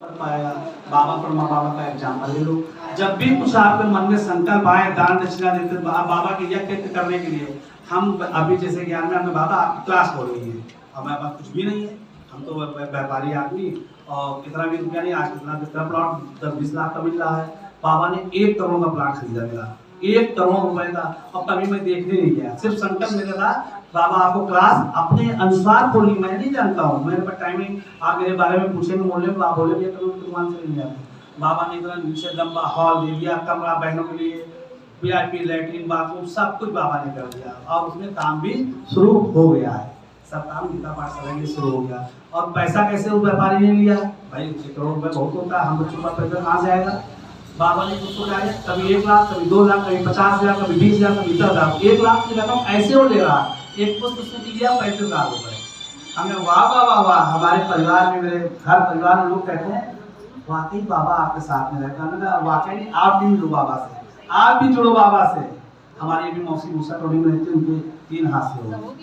पाएगा। बाबा बाबा का एग्जाम्पल ले लो। जब भी कुछ आपके मन में संकल्प आए दान दक्षिणा देते बाबा के यज्ञ करने के लिए, हम अभी जैसे ज्ञान में हमें बाबा आपकी क्लास हो रही है, हमारे पास कुछ भी नहीं है, हम तो व्यापारी आदमी और कितना भी रुपया नहीं, आज कितना प्लॉट 10-20 लाख का मिल रहा है। बाबा ने 1 करोड़ का प्लॉट खरीदा मेरा, 1 करोड़ रुपए का। और कभी मैं देखने नहीं गया, सिर्फ संकल्प मेरा था बाबा आपको क्लास अपने अनुसार खोली। मैं नहीं जानता हूँ, मेरे पास टाइमिंग, आप मेरे बारे में पूछेंगे बोले आप बोले ये करो दुकान से नहीं जाते। बाबा ने इतना नीचे लंबा हॉल दे दिया, कमरा बहनों के लिए, VIP लैट्रिन बाथरूम सब कुछ बाबा ने कर दिया। और उसमें काम भी शुरू हो गया है, सब काम गीता पाठशाला में शुरू हो गया। और पैसा कैसे उस व्यापारी ने लिया भाई, 1 करोड़ रुपए बहुत होता है, हम बच्चों का पैसा कहाँ से आएगा। बाबा ने कुछ सोचा है, कभी 1 लाख, कभी 2 लाख, कभी 50,000, कभी 20,000, कभी 10,000, 1 लाख की रकम ऐसे वो ले रहा। एक पुस्तक उसने दिया 35,000 रुपए। हमें वाह वाह वाह वाह, हमारे परिवार में, मेरे हर परिवार में लोग कहते हैं वाकई बाबा आपके साथ में रहता है। वाकई नहीं, आप भी जुड़ो बाबा से, आप भी जुड़ो बाबा से। हमारी भी मौसी मूसा टोली में रहती, उनके 3 हाथ से हो,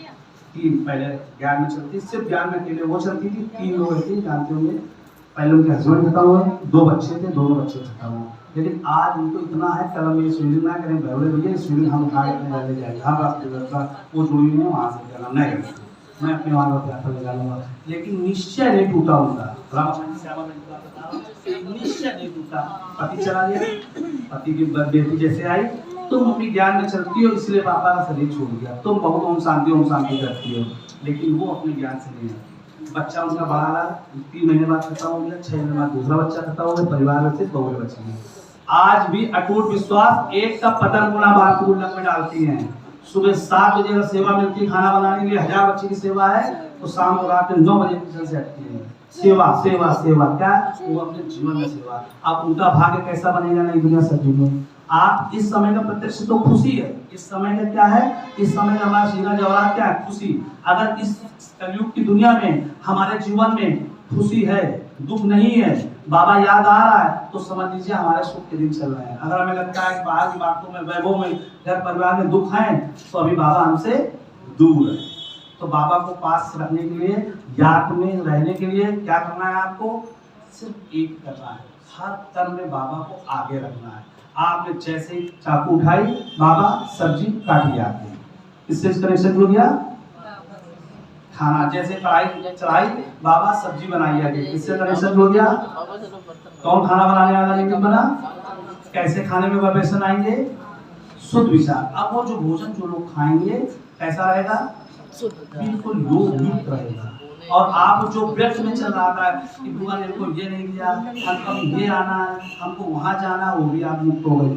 3 पहले ज्ञान में चलती, सिर्फ ज्ञान में अकेले वो चलती थी। 3 लोग रहती, जानते होंगे। पहले उनके हस्बैंड खत्म हुए, 2 बच्चे थे, दोनों बच्चे खत्म हुए। लेकिन आज उनको इतना है, कल हम ये स्विमिंग ना करें, भैया भैया स्विमिंग हम उठा के ले जाएंगे, हर रास्ते वो जुड़ी नहीं, वहाँ से करना नहीं करेंगे, मैं अपने वहाँ पर यात्रा लगा लूँगा। लेकिन निश्चय नहीं टूटा उनका, निश्चय नहीं टूटा। पति चला गया, पति की बेटी जैसे आई, तुम अपनी ज्ञान में चलती हो इसलिए पापा का शरीर छोड़ गया, तुम बहुत ओम शांति करती हो, लेकिन वो अपने ज्ञान से नहीं है। बच्चा उनका बड़ा रहा, 3 महीने बाद खत्म हो गया, 6 महीने बाद दूसरा बच्चा खत्म हो गया, परिवार में से 2 बच्चे हैं। आज भी अटूट विश्वास, एक का पतन गुना भारत में डालती हैं। सुबह 7 बजे अगर सेवा मिलती है खाना बनाने के लिए, 1000 बच्चे की सेवा है, तो शाम को रात 9 बजे किचन से हटती है। सेवा सेवा सेवा, क्या वो अपने जीवन में सेवा। आप उनका भाग्य कैसा बनेगा नई दुनिया सजी में। आप इस समय का प्रत्यक्ष तो खुशी है, इस समय का क्या है, इस समय का हमारा सीधा जवाब क्या है, खुशी। अगर इस कलयुग की दुनिया में हमारे जीवन में खुशी है, दुख नहीं है, बाबा याद आ रहा है, तो समझ लीजिए हमारे सुख के दिन चल रहे हैं। अगर हमें लगता है बाहर की बातों में, वैभव में, घर परिवार में दुख है, तो अभी बाबा हमसे दूर है। तो बाबा को पास रखने के लिए, याद में रहने के लिए क्या करना है, आपको सिर्फ एक करना है, हर कर्म में बाबा को आगे रखना है। आपने जैसे ही चाकू उठाई, बाबा सब्जी काटी आती है, इससे कनेक्शन जुड़ गया। खाना जैसे कढ़ाई चढ़ाई, बाबा सब्जी बनाई आगे, इससे कनेक्शन जुड़ गया। कौन खाना बनाने वाला लेकिन बना, कैसे खाने में वाइब्रेशन आएंगे, शुद्ध विचार। अब वो जो भोजन जो लोग खाएंगे कैसा रहेगा, बिल्कुल योग युक्त रहेगा। और आप जो व्यर्थ में चल रहा था कि बुआ ने को ये नहीं दिया, हमको ये आना है, हमको वहाँ जाना, वो भी आप मुक्त हो गए,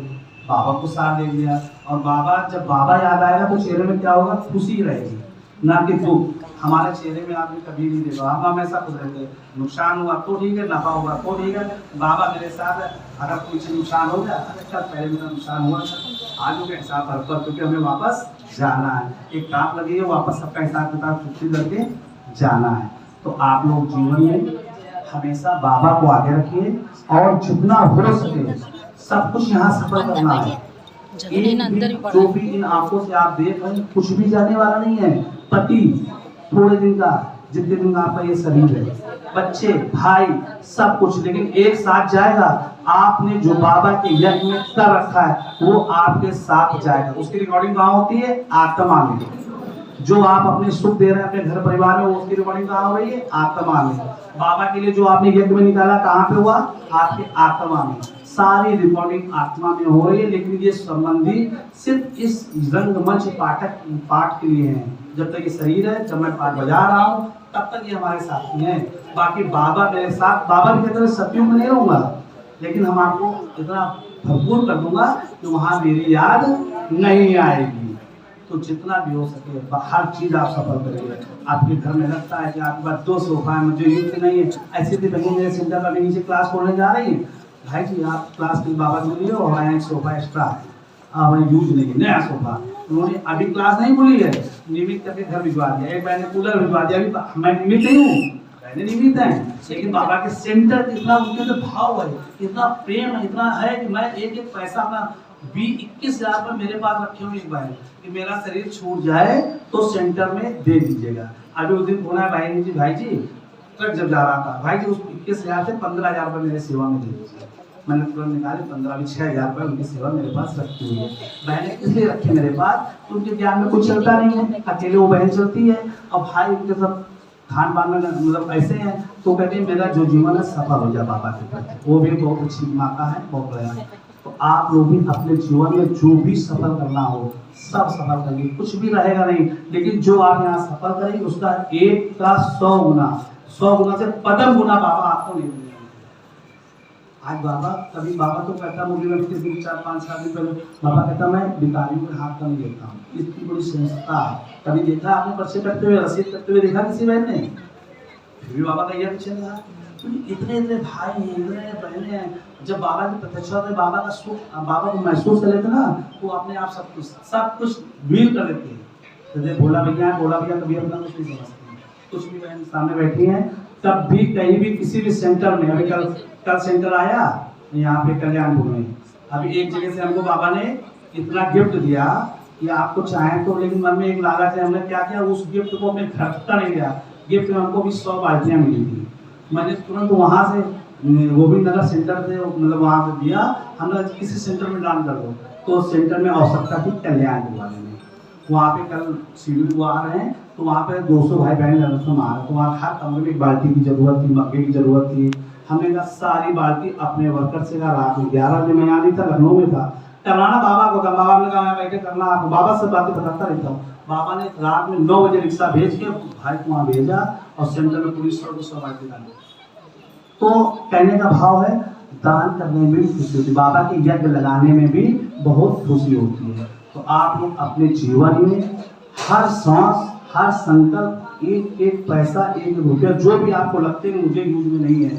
बाबा को साथ दे दिया। और बाबा, जब बाबा याद आएगा तो चेहरे में क्या होगा, खुशी रहेगी, ना कि दुख। हमारे चेहरे में आपने कभी नहीं देखा, हम हमेशा खुश रहते हैं। नुकसान हुआ तो ठीक है, नफा हुआ तो ठीक है, बाबा मेरे साथ है। अगर कोई चीज नुकसान हो गया, अच्छा पहले मेरा नुकसान हुआ था, आज के हिसाब हर पर, क्योंकि हमें वापस जाना है, एक टाप लगी है, वापस सबका हिसाब किताब चुप्पी करके जाना है। तो आप लोग जीवन में हमेशा बाबा को आगे रखिए, और जितना हो सके सब कुछ यहाँ सफर करना है। जो भी इन आंखों से आप देख रहे हैं, कुछ भी जाने वाला नहीं है। पति थोड़े दिन का, जितने दिन आपका ये शरीर है, बच्चे, भाई, सब कुछ, लेकिन एक साथ जाएगा। आपने जो बाबा के यज्ञ में कर रखा है, वो आपके साथ जाएगा। उसकी रिकॉर्डिंग कहाँ होती है, आत्मा में। जो आप अपने सुख दे रहे हैं अपने घर परिवार में, उसकी रिकॉर्डिंग कहाँ हो रही है, आत्मा में। बाबा के लिए जो आपने यज्ञ में निकाला कहाँ पे हुआ, आपके आत्मा में। सारी रिकॉर्डिंग आत्मा में हो रही है, लेकिन ये संबंधी सिर्फ इस रंगमंच पाठ के लिए है। जब तक ये शरीर है, जब मैं पाठ बजा रहा हूँ, तब तक ये हमारे साथी हैं। बाकी बाबा मेरे साथ, बाबा भी कहते हैं सत्युग में नहीं रहूंगा, लेकिन हम आपको इतना भरपूर कर दूंगा कि वहां मेरी याद नहीं आएगी। तो जितना भी हो सके हर चीज आप सफल करिए। आपके घर में लगता है कि आपके पास 2 सोफा है, मुझे युक्त नहीं है, ऐसे भी बहन मेरे सेंटर पर नीचे क्लास खोलने जा रही है, भाई जी आप क्लास के बाबा के लिए, और एक सोफा एक्स्ट्रा है, यूज नहीं है, नया सोफा। उन्होंने अभी क्लास नहीं खुली है, निमित करके घर भिजवा दिया। एक बहन ने कूलर भिजवा दिया। अभी मैं निमित नहीं हूँ, पहले निमित है, लेकिन बाबा के सेंटर इतना उनके अंदर भाव है, इतना प्रेम है, इतना है कि मैं एक एक पैसा अपना 20-21,000 पर मेरे पास रखे हुए एक भाई कि मेरा शरीर छूट जाए तो सेंटर में दे दीजिएगा। अभी उस दिन बोला भाई जी ट्रक जब जा रहा था, भाई जी उस 21,000 से 15,000 रुपये मेरे सेवा में दे दीजिए। मैंने तुरंत निकाले 6,000 रुपये उनकी सेवा मेरे पास रखी हुई है। बहनें इसलिए रखी मेरे पास तो उनके ज्ञान में कुछ चलता नहीं है, अकेले वो बहन चलती है और भाई उनके सब खान पान में मतलब ऐसे हैं, तो कहते हैं मेरा जो जीवन है सफल हो जाए बाबा के प्रति। वो भी बहुत अच्छी माता है, बहुत बड़ा है। तो आप लोग भी अपने जीवन में जो भी सफल करना हो सब सफल करिए, कुछ भी रहेगा नहीं, लेकिन जो आप यहाँ सफल करेंगे उसका 1 का 100 गुना से पदम गुना बाबा आपको नहीं देंगे। आज बाबा कभी बाबा तो कहता मुझे मैं किस दिन 4-5 साल दिन पहले बाबा कहता मैं भिखारियों के हाथ का नहीं लेता हूँ, इतनी बड़ी संस्था कभी देखा आपने पर्चे करते हुए रसीद करते हुए देखा किसी बहन ने? फिर भी बाबा का यह पीछे रहा, इतने भाई हैं, इतने बहने हैं। जब बाबा की प्रत्यक्षता में बाबा का सुख बाबा को महसूस कर लेते ना, वो अपने आप सब कुछ मिल कर लेते हैं। जैसे भोला भैया कभी अपना कुछ नहीं समझते, कुछ भी बहन सामने बैठी हैं, तब भी कहीं भी किसी भी सेंटर में, अभी कल सेंटर आया यहाँ पे कल्याणपुर में, अभी एक जगह से हमको बाबा ने इतना गिफ्ट दिया कि आपको चाहे तो, लेकिन मन में एक लालच है, हमने क्या किया उस गिफ्ट को अपने घर तक नहीं दिया। गिफ्ट में हमको भी 100 बाल्टियाँ मिली थी, मैंने तुरंत वहाँ से गोविंद नगर सेंटर से मतलब वहाँ से दिया, हमने किसी सेंटर में दान कर दो, तो सेंटर में आवश्यकता थी कल्याणपुर वाले में, वहाँ पे कल सीढ़ी को आ रहे हैं, तो वहाँ पे 200 भाई बहन आ रहे, तो वहाँ हर कमरे में एक बाल्टी की जरूरत थी, मग्गे की जरूरत थी। हमने कहा सारी बाल्टी अपने वर्कर से कहा, रात में 11 बजे मैं यहाँ नहीं था, लखनऊ में था, कराना बाबा को था। बाबा ने कहा मैं बैठे करना, आपको बाबा से बातें बताता रहता हूँ। बाबा ने रात में 9 बजे रिक्शा भेज के भाई को वहाँ भेजा और सेंटर में पूरी 100 बाल्टी डाली। तो कहने का भाव है दान करने में भी खुशी होती है, बाबा के यज्ञ लगाने में भी बहुत खुशी होती है। तो आप लोग अपने जीवन में हर सांस हर संकल्प, एक पैसा, 1 रुपया, जो भी आपको लगते हैं मुझे यूज में नहीं है,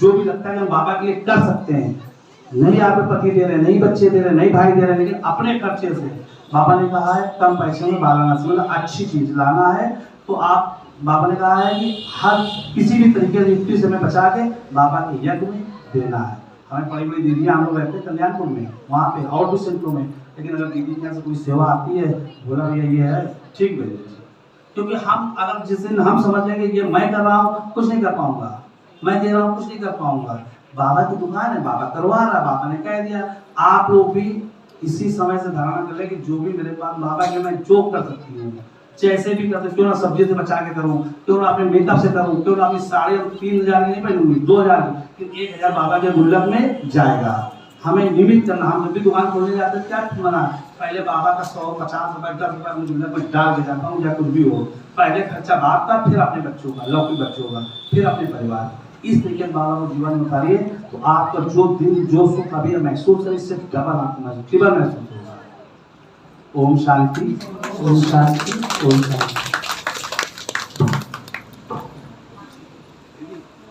जो भी लगता है कि हम बाबा के लिए कर सकते हैं, नहीं आप पति दे रहे, नहीं बच्चे दे रहे, नहीं भाई दे रहे, लेकिन अपने खर्चे से बाबा ने कहा है कम पैसे में वाराणसी मतलब अच्छी चीज लाना है, तो आप बाबा ने कहा है कि हर किसी भी तरीके से युक्ति से बचा के बाबा के यज्ञ में देना है। हमें बड़ी बड़ी दीदियाँ हम लोग रहते हैं कल्याणपुर में, वहाँ पे और भी सेंटरों में, लेकिन अगर दीदी के यहाँ से कोई सेवा आती है, बोला भैया ये है ठीक भेज दीजिए, क्योंकि हम अगर जिस दिन हम समझ लेंगे ये मैं कर रहा हूँ कुछ नहीं कर पाऊंगा, मैं दे रहा हूँ कुछ नहीं कर पाऊंगा, बाबा की दुकान है, बाबा करवा रहा, बाबा ने कह दिया। आप लोग भी इसी समय से धारणा कर ले कि जो भी मेरे पास बाबा के मैं जो कर सकती हूँ, जैसे भी कर सकती हूँ, क्यों ना सब्जी से बचा के करूँ, क्यों ना अपने मेकअप से करूँ, क्यों ना अपनी 3,500 नहीं पहनूंगी, 2,000 की, 1,000 बाबा के गुल्लक में जाएगा। हमें निमित्त करना, हम जब भी दुकान खोलने जाते हैं क्या मना, पहले बाबा का 100-50 रुपये 10 रुपये अपने गुल्लक में डाल के जाता हूँ, या कुछ भी हो, पहले खर्चा बाप का, फिर अपने बच्चों का, लौकिक बच्चों का, फिर अपने परिवार। इस तरीके से बाबा को जीवन में उतारिए, तो आपका जो दिल जो सुख अभी महसूस है, इससे डबल आपको महसूस होगा। ओम शांति, ओम शांति, ओम शांति।